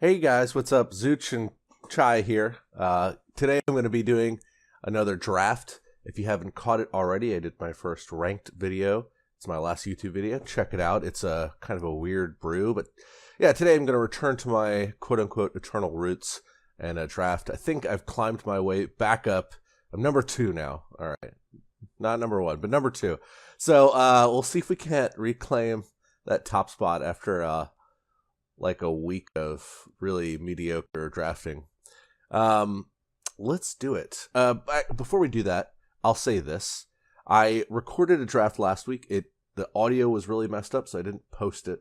Hey guys, what's up? Zooch and Chai here. Today I'm going to be doing another draft. If you haven't caught it already, I did my first ranked video. It's my last YouTube video. Check it out. It's a kind of a weird brew, but yeah, today I'm going to return to my quote-unquote eternal roots and a draft. I think I've climbed my way back up. I'm number 2 now. All right. Not number 1, but number 2. So we'll see if we can't reclaim that top spot after like a week of really mediocre drafting. Let's do it. Before we do that, I'll say this. I recorded a draft last week. The audio was really messed up, so I didn't post it.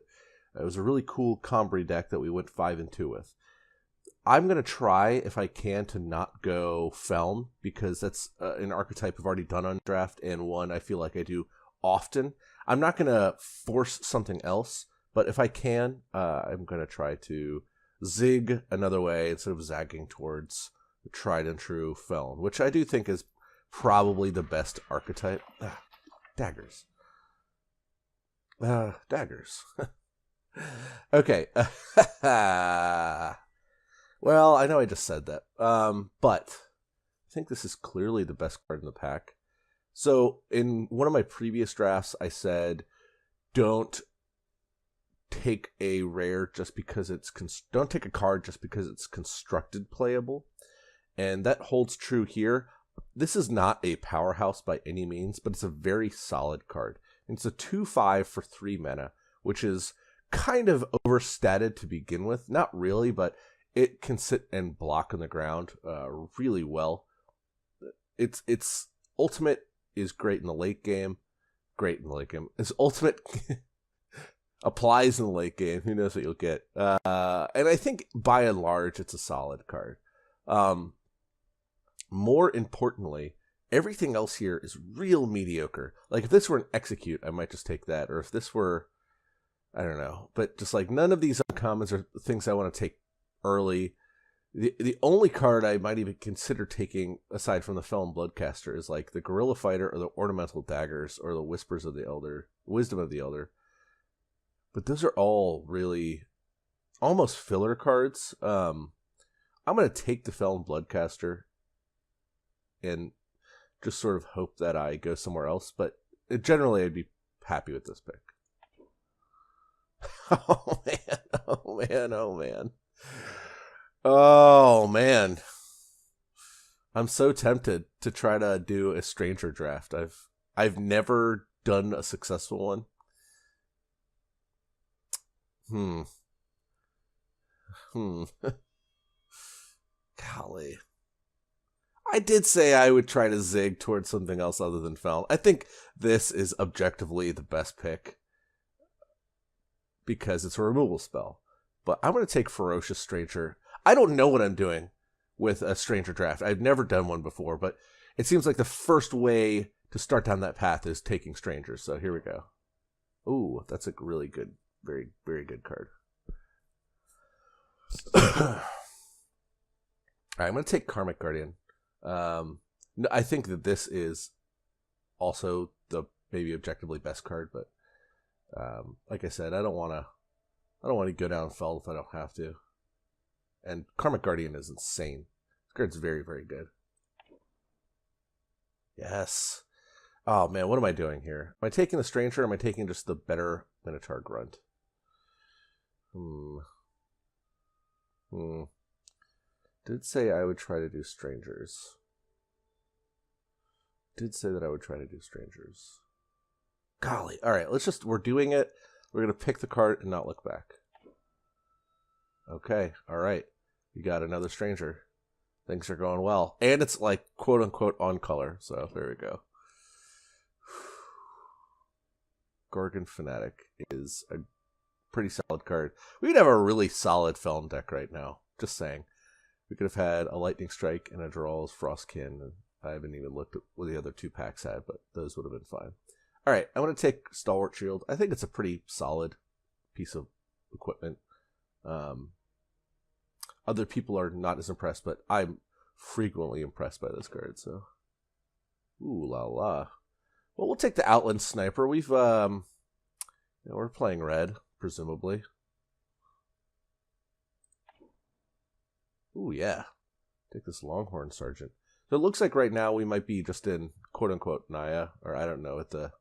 It was a really cool Combri deck that we went 5-2 with. I'm going to try, if I can, to not go Feln, because that's an archetype I've already done on draft, and one I feel like I do often. I'm not going to force something else, but if I can, I'm going to try to zig another way instead of zagging towards the tried and true Feln, which I do think is probably the best archetype. Daggers. Daggers. Okay. Well, I know I just said that, but I think this is clearly the best card in the pack. So in one of my previous drafts, I said, don't take a rare just because it's don't take a card just because it's constructed playable, and that holds true here. This is not a powerhouse by any means, but it's a very solid card. And it's a 2/5 for 3 mana, which is kind of overstated to begin with. Not really, but it can sit and block on the ground really well. Its ultimate is great in the late game. Great in the late game. Its ultimate applies in the late game. Who knows what you'll get? And I think by and large, it's a solid card. More importantly, everything else here is real mediocre. Like if this were an execute, I might just take that. Or if this were, I don't know. But just like none of these uncommons are things I want to take early. The only card I might even consider taking, aside from the Felon Bloodcaster, is like the Gorilla Fighter or the Ornamental Daggers or the Whispers of the Elder, Wisdom of the Elder. But those are all really almost filler cards. I'm going to take the Felon Bloodcaster and just sort of hope that I go somewhere else. But generally, I'd be happy with this pick. Oh, man. Oh, man. Oh, man. Oh, man. I'm so tempted to try to do a stranger draft. I've never done a successful one. Golly. I did say I would try to zig towards something else other than Feln. I think this is objectively the best pick because it's a removal spell. But I'm going to take Ferocious Stranger. I don't know what I'm doing with a Stranger draft. I've never done one before, but it seems like the first way to start down that path is taking Strangers. So here we go. Ooh, that's a really good, very, very good card. All right, I'm going to take Karmic Guardian. I think that this is also the maybe objectively best card, but like I said, I don't want to go down Feld if I don't have to. And Karmic Guardian is insane. This card's very, very good. Yes. Oh man, what am I doing here? Am I taking the Stranger or am I taking just the better Minotaur Grunt? Did say I would try to do Strangers. Did say that I would try to do Strangers. Golly. Alright, we're doing it. We're going to pick the card and not look back. Okay, alright. We got another Stranger. Things are going well. And it's like, quote unquote, on color. So there we go. Gorgon Fanatic is a pretty solid card. We could have a really solid Felon deck right now. Just saying. We could have had a Lightning Strike and a Draw's Frostkin. And I haven't even looked at what the other 2 packs had, but those would have been fine. Alright, I'm going to take Stalwart Shield. I think it's a pretty solid piece of equipment. Other people are not as impressed, but I'm frequently impressed by this card, so. Ooh la la. Well, we'll take the Outland Sniper. We've, we're playing red, presumably. Ooh, yeah. Take this Longhorn Sergeant. So it looks like right now we might be just in quote-unquote Naya, or I don't know what the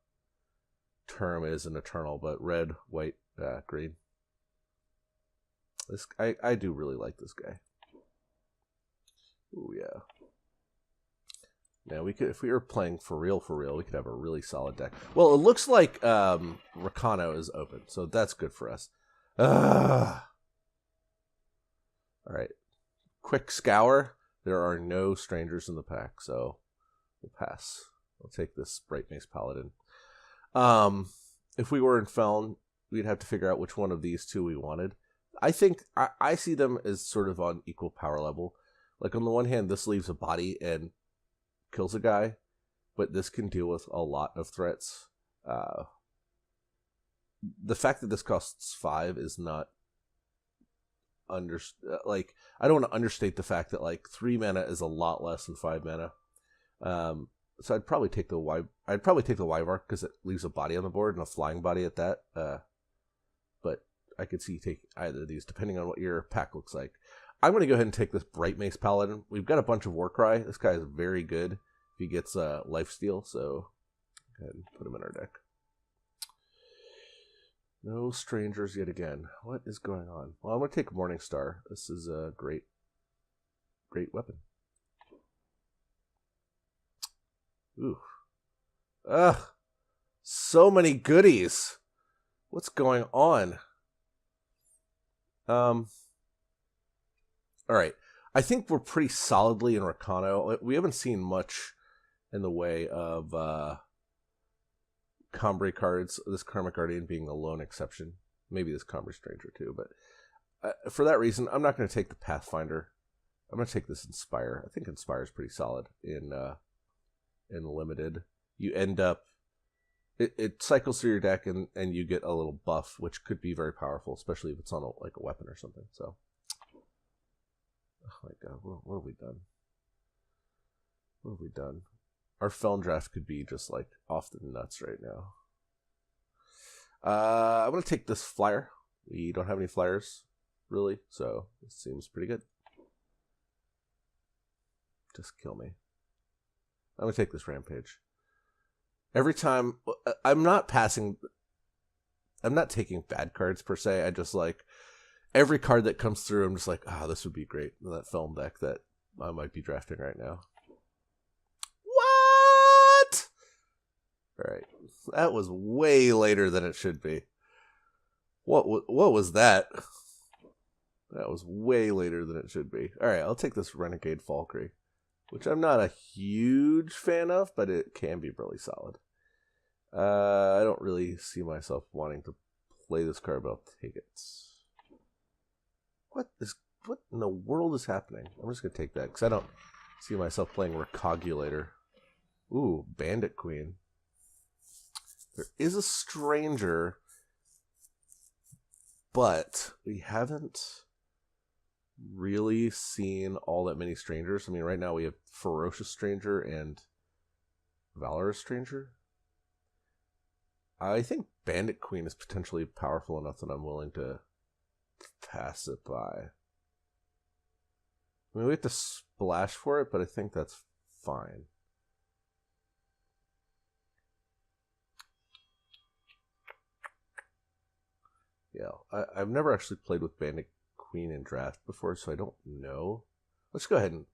term is in Eternal, but red, white, green. This I do really like this guy. Ooh, yeah. Yeah, we could, if we were playing for real, we could have a really solid deck. Well, it looks like Rakano is open, so that's good for us. All right. Quick scour. There are no strangers in the pack, so we'll pass. We'll take this Bright Mace Paladin. If we were in Feln, we'd have to figure out which one of these two we wanted. I think I see them as sort of on equal power level. Like on the one hand, this leaves a body and kills a guy, but this can deal with a lot of threats. The fact that this costs 5 is not like, I don't want to understate the fact that like 3 mana is a lot less than 5 mana. So I'd probably take the Wyvark because it leaves a body on the board and a flying body at that. But I could see you take either of these depending on what your pack looks like. I'm going to go ahead and take this Bright Mace Paladin. We've got a bunch of Warcry. This guy is very good if he gets lifesteal, so go ahead and put him in our deck. No strangers yet again. What is going on? Well, I'm going to take Morningstar. This is a great weapon. Ooh. Ugh. So many goodies. What's going on? All right. I think we're pretty solidly in Rakano. We haven't seen much in the way of Combray cards, this Karmic Guardian being the lone exception. Maybe this Combray Stranger too, but for that reason, I'm not going to take the Pathfinder. I'm going to take this Inspire. I think Inspire is pretty solid in Limited. You end up, it cycles through your deck and you get a little buff, which could be very powerful, especially if it's on like a weapon or something. So, oh my god, what have we done? What have we done? Our Feln draft could be just like off the nuts right now. I'm going to take this flyer. We don't have any flyers, really, so it seems pretty good. Just kill me. I'm going to take this Rampage. Every time, I'm not taking bad cards per se. I just like, every card that comes through, I'm just like, this would be great in that Feln deck that I might be drafting right now. What? All right, that was way later than it should be. What was that? That was way later than it should be. All right, I'll take this Renegade Valkyrie, which I'm not a huge fan of, but it can be really solid. I don't really see myself wanting to play this card, but I'll take it. What in the world is happening? I'm just going to take that, because I don't see myself playing Recogulator. Ooh, Bandit Queen. There is a Stranger, but we haven't really seen all that many Strangers. I mean, right now we have Ferocious Stranger and Valorous Stranger. I think Bandit Queen is potentially powerful enough that I'm willing to pass it by. I mean, we have to splash for it, but I think that's fine. Yeah, I've never actually played with Bandit Queen in draft before, so I don't know. Let's go ahead and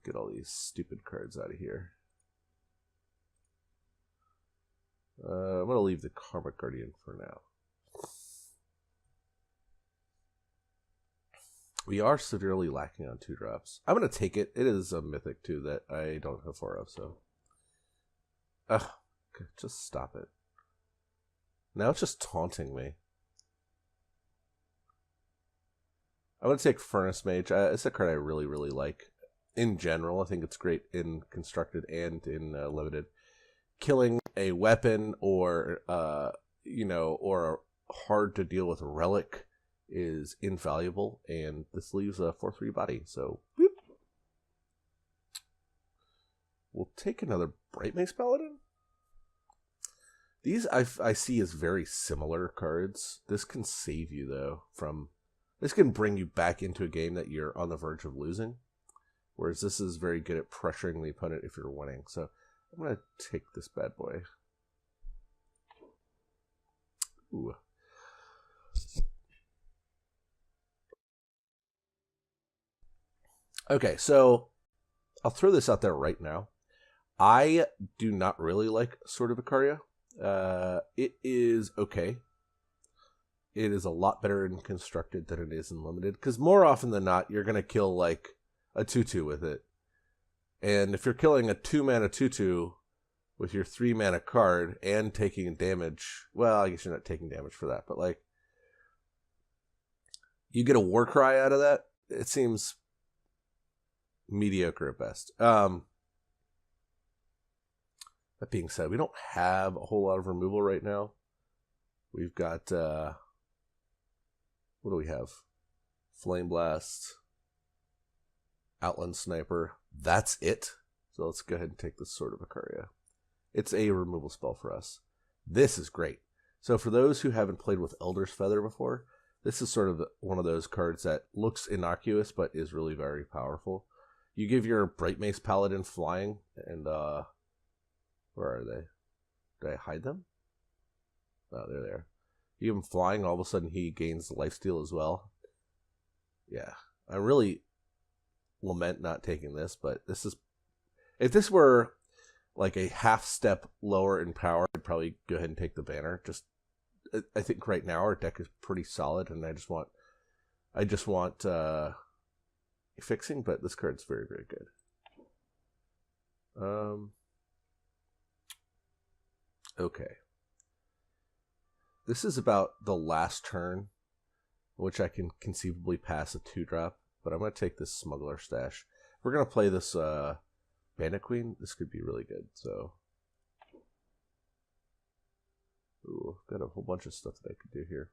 get all these stupid cards out of here. I'm going to leave the Karmic Guardian for now. We are severely lacking on 2-drops. I'm going to take it. It is a mythic too that I don't have 4 of, so. Ugh, just stop it. Now it's just taunting me. I'm going to take Furnace Mage. It's a card I really, really like. In general, I think it's great in Constructed and in Limited. Killing a weapon or, or a hard to deal with relic is invaluable, and this leaves a 4/3 body, so whoop. We'll take another Bright Mace Paladin. These I see as very similar cards. This can save you, though, from... This can bring you back into a game that you're on the verge of losing. Whereas this is very good at pressuring the opponent if you're winning. So I'm going to take this bad boy. Ooh. Okay, so I'll throw this out there right now. I do not really like Sword of Icaria. It is okay. It is a lot better in Constructed than it is in Limited. Because more often than not, you're going to kill like a 2/2 with it. And if you're killing a 2-mana 2/2 with your 3-mana card and taking damage, well, I guess you're not taking damage for that, but like, you get a Warcry out of that, it seems mediocre at best. That being said, we don't have a whole lot of removal right now. We've got, what do we have? Flame Blast, Outland Sniper. That's it. So let's go ahead and take this Sword of Icaria. It's a removal spell for us. This is great. So for those who haven't played with Elder's Feather before, this is sort of one of those cards that looks innocuous but is really very powerful. You give your Bright Mace Paladin flying, and where are they? Did I hide them? Oh, they're there. You give him flying, all of a sudden he gains lifesteal as well. Yeah, I really lament not taking this, but this is, if this were like a half step lower in power, I'd probably go ahead and take the banner. Just, I think right now our deck is pretty solid, and I just want fixing, but this card's very, very good. Okay. This is about the last turn, which I can conceivably pass a 2-drop, but I'm going to take this Smuggler Stash. We're going to play this Bandit Queen. This could be really good, so. Ooh, I've got a whole bunch of stuff that I could do here.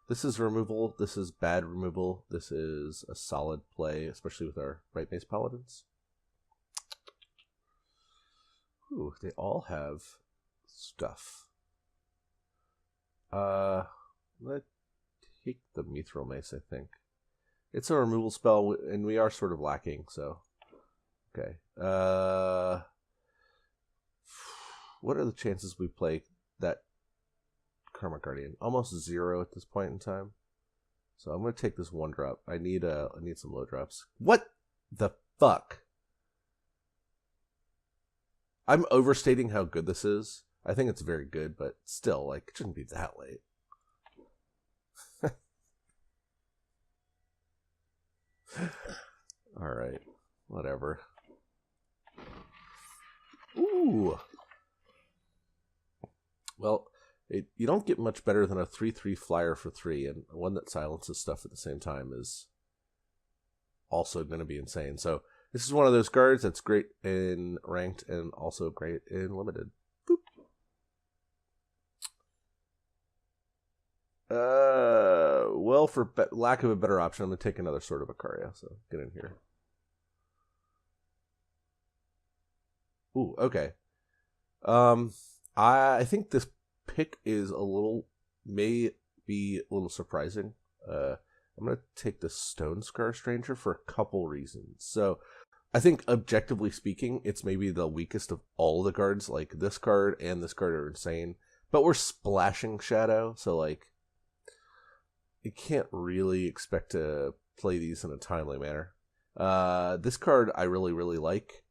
This is removal. This is bad removal. This is a solid play, especially with our Bright Mace Paladins. Ooh, they all have stuff. I'm going to take the Mithril Mace, I think. It's a removal spell, and we are sort of lacking, so. Okay. What are the chances we play that Karma Guardian? Almost 0 at this point in time. So I'm going to take this 1-drop. I need some low drops. What the fuck? I'm overstating how good this is. I think it's very good, but still, like, it shouldn't be that late. Alright. Whatever. Ooh. Well, you don't get much better than a 3/3 flyer for 3, and one that silences stuff at the same time is also going to be insane. So this is one of those cards that's great in ranked and also great in limited. Boop. Well, for lack of a better option, I'm going to take another Sword of Icaria, so get in here. Ooh, okay. I think this pick is may be a little surprising. I'm going to take the Stone Scar Stranger for a couple reasons. So I think objectively speaking, it's maybe the weakest of all the cards. Like, this card and this card are insane, but we're splashing Shadow, so like, you can't really expect to play these in a timely manner. This card I really, really like,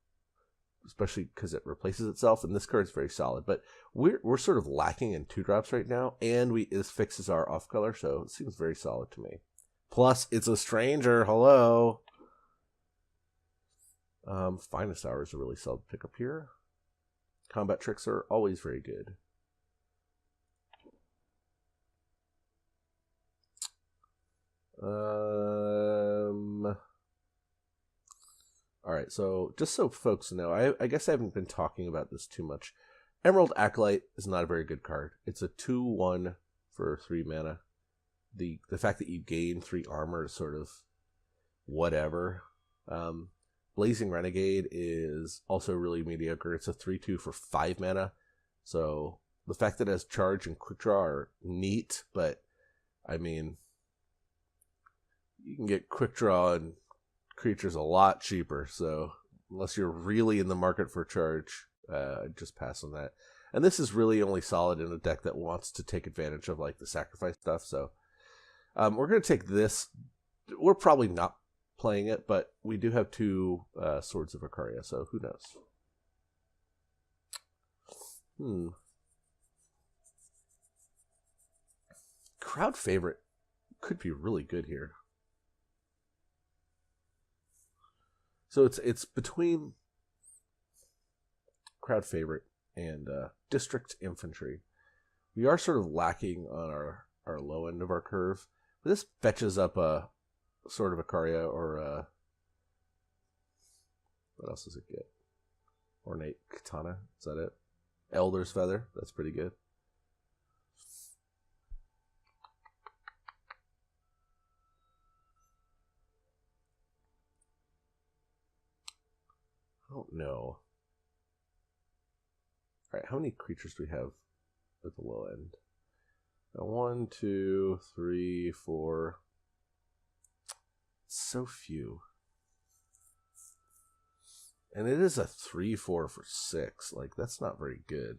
especially because it replaces itself, and this card's very solid. But we're sort of lacking in 2-drops right now, and this fixes our off color, so it seems very solid to me. Plus, it's a stranger. Hello. Finest Hour is a really solid pickup here. Combat Tricks are always very good. Alright, so just so folks know, I guess I haven't been talking about this too much. Emerald Acolyte is not a very good card. It's a 2/1 for 3 mana. The fact that you gain 3 armor is sort of whatever. Blazing Renegade is also really mediocre. It's a 3/2 for 5 mana. So the fact that it has charge and quick draw are neat, but I mean, you can get quick draw and creatures a lot cheaper. So unless you're really in the market for charge, just pass on that. And this is really only solid in a deck that wants to take advantage of like the sacrifice stuff. So we're going to take this. We're probably not playing it, but we do have 2 Swords of Ikaria, so who knows? Crowd favorite could be really good here. So it's between crowd favorite and district infantry. We are sort of lacking on our low end of our curve, but this fetches up a Sword of Ikaria or what else does it get? Ornate Katana, is that it? Elder's Feather, that's pretty good. I don't know. Alright, how many creatures do we have at the low end? 1, 2, 3, 4. So few. And it is a 3-4 for 6. Like, that's not very good.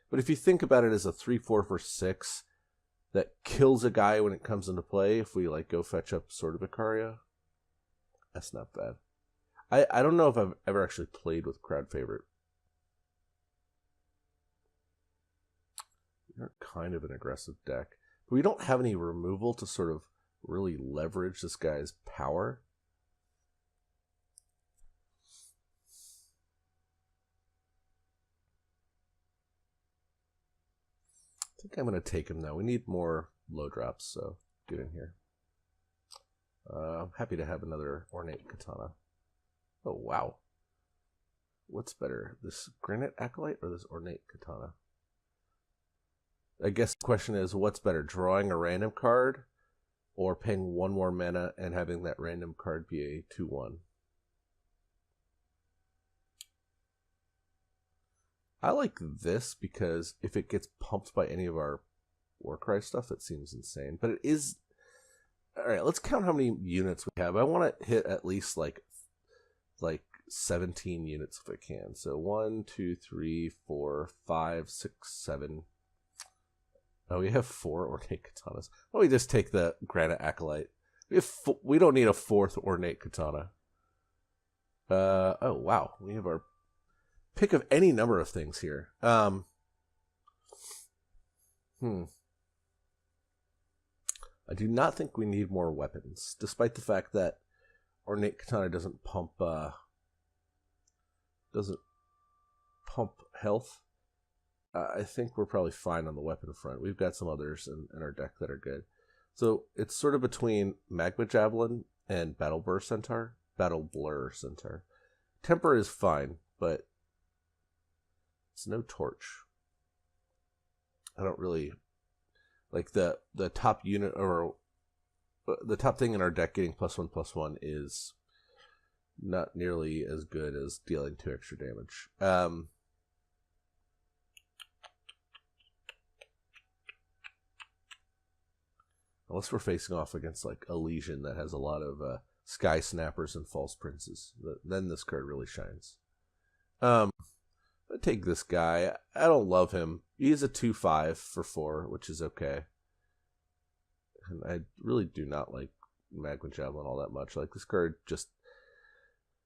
But if you think about it as a 3-4 for 6 that kills a guy when it comes into play, if we like go fetch up Sword of Ikaria, that's not bad. I don't know if I've ever actually played with crowd favorite. We're kind of an aggressive deck. But we don't have any removal to sort of really leverage this guy's power. I think I'm going to take him now. We need more low drops, so get in here. I'm happy to have another Ornate Katana. Oh, wow. What's better, this Granite Acolyte or this Ornate Katana? I guess the question is, what's better, drawing a random card or paying 1 more mana and having that random card be a 2/1? I like this because if it gets pumped by any of our Warcry stuff, it seems insane. But it is... Alright, let's count how many units we have. I want to hit at least like 17 units if I can. So 1, 2, 3, 4, 5, 6, 7. Oh, we have 4 Ornate Katanas. Why don't we just take the Granite Acolyte? We don't need a 4th Ornate Katana. Oh, wow. We have our pick of any number of things here. I do not think we need more weapons, despite the fact that Ornate Katana doesn't pump health. I think we're probably fine on the weapon front. We've got some others in our deck that are good. So it's sort of between Magma Javelin and Battle Blur Centaur. Temper is fine, but it's no torch. I don't really like the top unit, or the top thing in our deck getting +1/+1 is not nearly as good as dealing 2 extra damage. Unless we're facing off against like a Legion that has a lot of Sky Snappers and False Princes, then this card really shines. I take this guy. I don't love him. He's a 2/5 for 4, which is okay. And I really do not like Magma Javelin all that much. Like, this card just...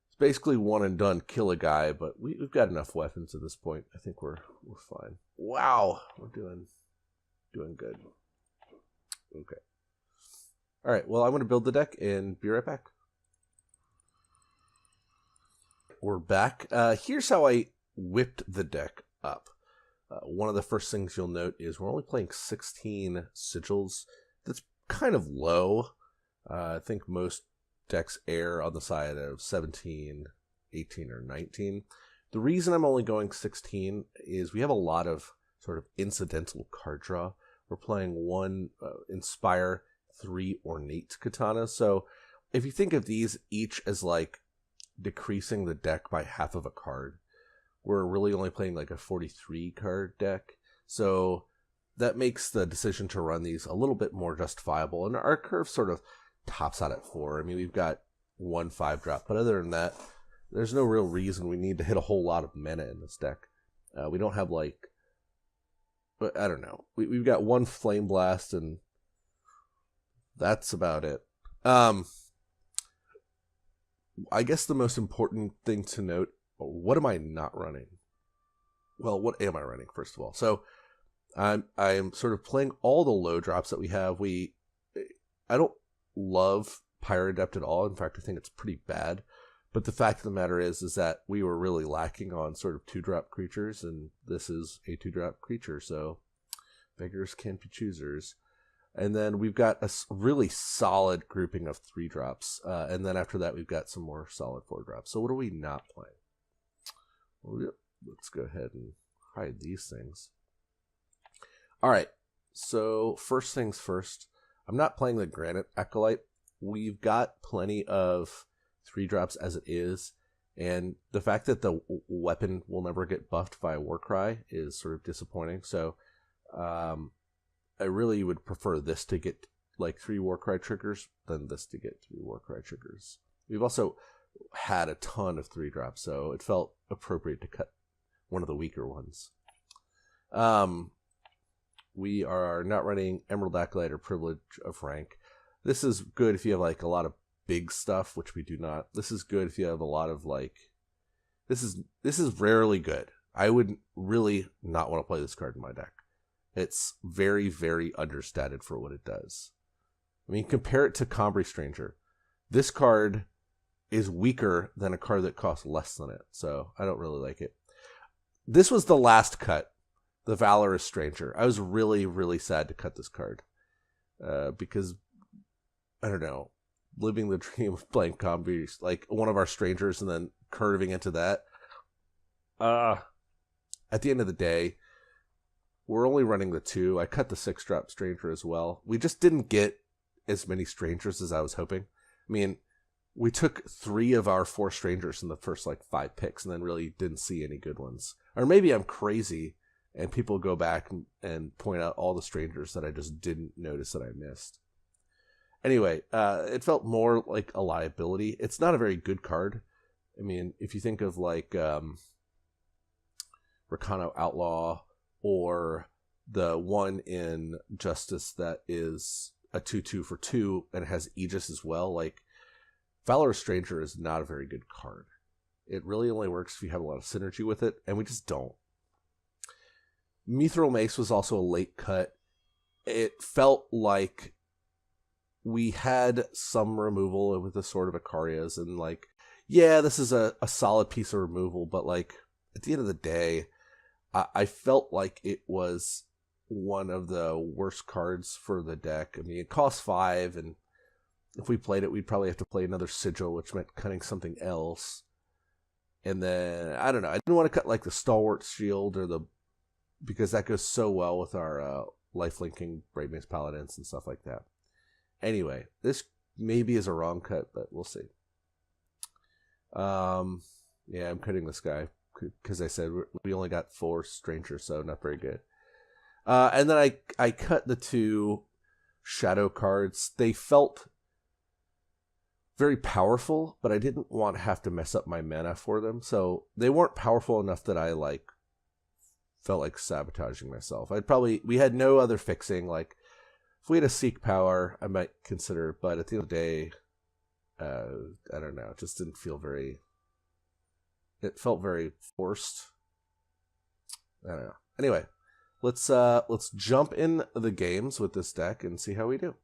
It's basically one and done, kill a guy, but we've got enough weapons at this point. I think we're fine. Wow, we're doing good. Okay. All right, well, I'm going to build the deck and be right back. We're back. Here's how I whipped the deck up. One of the first things you'll note is we're only playing 16 sigils. That's kind of low. I think most decks err on the side of 17, 18, or 19. The reason I'm only going 16 is we have a lot of sort of incidental card draw. We're playing 1 Inspire, 3 Ornate Katanas. So if you think of these each as like decreasing the deck by half of a card, we're really only playing like a 43 card deck. So that makes the decision to run these a little bit more justifiable. And our curve sort of tops out at 4. I mean, we've got 1 5-drop, but other than that, there's no real reason we need to hit a whole lot of mana in this deck. We don't have like, I don't know. We've got 1 Flame Blast, and that's about it. I guess the most important thing to note, what am I not running? Well, what am I running, first of all? So I'm sort of playing all the low drops that we have. I don't love Pyro Adept at all. In fact, I think it's pretty bad. But the fact of the matter is that we were really lacking on sort of 2-drop creatures, and this is a 2-drop creature, so beggars can't be choosers. And then we've got a really solid grouping of 3-drops, and then after that we've got some more solid 4-drops. So what are we not playing? Well, let's go ahead and hide these things. All right, so first things first, I'm not playing the Granite Acolyte. We've got plenty of 3-drops as it is, and the fact that the weapon will never get buffed by a Warcry is sort of disappointing. So I really would prefer this to get like 3 Warcry triggers than this to get 3 Warcry triggers. We've also had a ton of 3-drops, so it felt appropriate to cut one of the weaker ones. We are not running Emerald Acolyte or Privilege of Rank. This is good if you have like a lot of big stuff, which we do not. This is good if you have a lot of like, this is rarely good. I would really not want to play this card in my deck. It's very, very understated for what it does. I mean, compare it to Combri Stranger. This card is weaker than a card that costs less than it, so I don't really like it. This was the last cut, the Valorous Stranger. I was really, really sad to cut this card because, I don't know, living the dream of playing Combri, like one of our strangers and then curving into that. At the end of the day, we're only running the 2. I cut the 6-drop Stranger as well. We just didn't get as many Strangers as I was hoping. I mean, we took 3 of our 4 Strangers in the first like 5 picks and then really didn't see any good ones. Or maybe I'm crazy and people go back and point out all the Strangers that I just didn't notice that I missed. Anyway, it felt more like a liability. It's not a very good card. I mean, if you think of like Rakano Outlaw or the one in Justice that is a 2/2 for 2 and has Aegis as well, like Valorous Stranger is not a very good card. It really only works if you have a lot of synergy with it, and we just don't. Mithril Mace was also a late cut. It felt like we had some removal with the Sword of Icarias, and like, yeah, this is a solid piece of removal, but like at the end of the day, I felt like it was one of the worst cards for the deck. I mean, it costs 5, and if we played it, we'd probably have to play another Sigil, which meant cutting something else. And then, I don't know, I didn't want to cut like the Stalwart Shield or because that goes so well with our life-linking Brave Mace Paladins and stuff like that. Anyway, this maybe is a wrong cut, but we'll see. Yeah, I'm cutting this guy because I said we only got 4 Strangers, so not very good. And then I cut the 2 Shadow cards. They felt very powerful, but I didn't want to have to mess up my mana for them. So they weren't powerful enough that I like felt like sabotaging myself. We had no other fixing. Like if we had a Seek Power, I might consider, but at the end of the day, I don't know. It just didn't feel very. It felt very forced. I don't know. Anyway, let's jump in the games with this deck and see how we do.